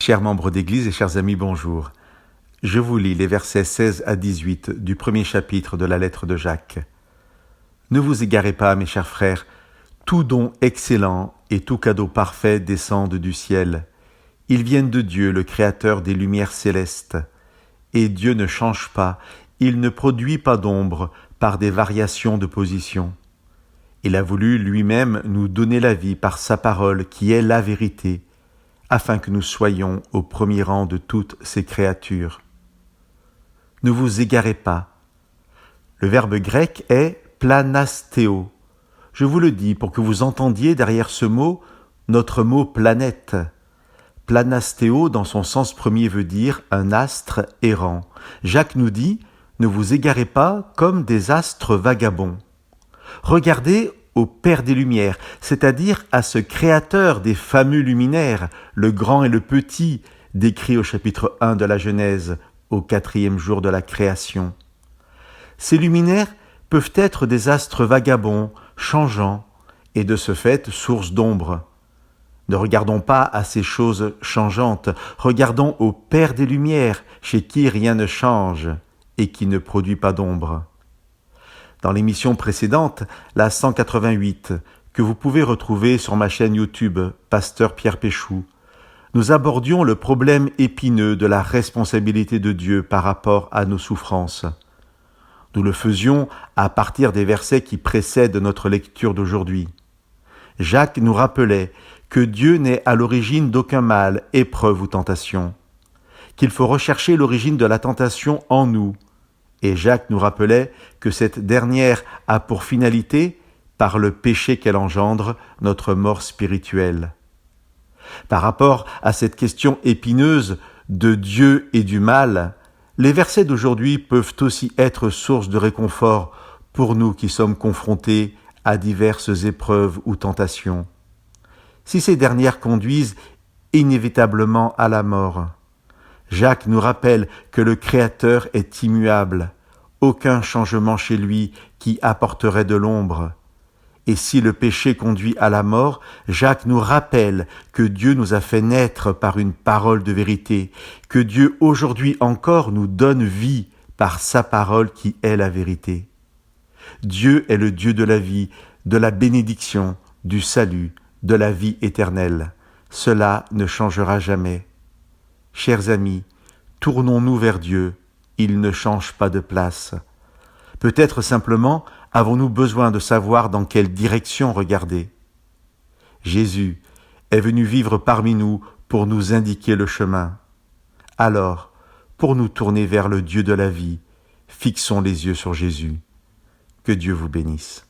Chers membres d'Église et chers amis, bonjour. Je vous lis les versets 16 à 18 du premier chapitre de la lettre de Jacques. Ne vous égarez pas, mes chers frères, tout don excellent et tout cadeau parfait descendent du ciel. Ils viennent de Dieu, le Créateur des lumières célestes. Et Dieu ne change pas, il ne produit pas d'ombre par des variations de position. Il a voulu lui-même nous donner la vie par sa parole qui est la vérité, afin que nous soyons au premier rang de toutes ces créatures. Ne vous égarez pas. Le verbe grec est planastéo. Je vous le dis pour que vous entendiez derrière ce mot notre mot planète. Planastéo, dans son sens premier, veut dire un astre errant. Jacques nous dit « Ne vous égarez pas comme des astres vagabonds ». Regardez au Père des Lumières, c'est-à-dire à ce Créateur des fameux luminaires, le grand et le petit, décrit au chapitre 1 de la Genèse, au 4e jour de la création. Ces luminaires peuvent être des astres vagabonds, changeants, et de ce fait source d'ombre. Ne regardons pas à ces choses changeantes, regardons au Père des Lumières, chez qui rien ne change et qui ne produit pas d'ombre. Dans l'émission précédente, la 188, que vous pouvez retrouver sur ma chaîne YouTube, Pasteur Pierre Péchou, nous abordions le problème épineux de la responsabilité de Dieu par rapport à nos souffrances. Nous le faisions à partir des versets qui précèdent notre lecture d'aujourd'hui. Jacques nous rappelait que Dieu n'est à l'origine d'aucun mal, épreuve ou tentation, qu'il faut rechercher l'origine de la tentation en nous. Et Jacques nous rappelait que cette dernière a pour finalité, par le péché qu'elle engendre, notre mort spirituelle. Par rapport à cette question épineuse de Dieu et du mal, les versets d'aujourd'hui peuvent aussi être source de réconfort pour nous qui sommes confrontés à diverses épreuves ou tentations. Si ces dernières conduisent inévitablement à la mort, Jacques nous rappelle que le Créateur est immuable, aucun changement chez lui qui apporterait de l'ombre. Et si le péché conduit à la mort, Jacques nous rappelle que Dieu nous a fait naître par une parole de vérité, que Dieu aujourd'hui encore nous donne vie par sa parole qui est la vérité. Dieu est le Dieu de la vie, de la bénédiction, du salut, de la vie éternelle. Cela ne changera jamais. Chers amis, tournons-nous vers Dieu, il ne change pas de place. Peut-être simplement avons-nous besoin de savoir dans quelle direction regarder. Jésus est venu vivre parmi nous pour nous indiquer le chemin. Alors, pour nous tourner vers le Dieu de la vie, fixons les yeux sur Jésus. Que Dieu vous bénisse.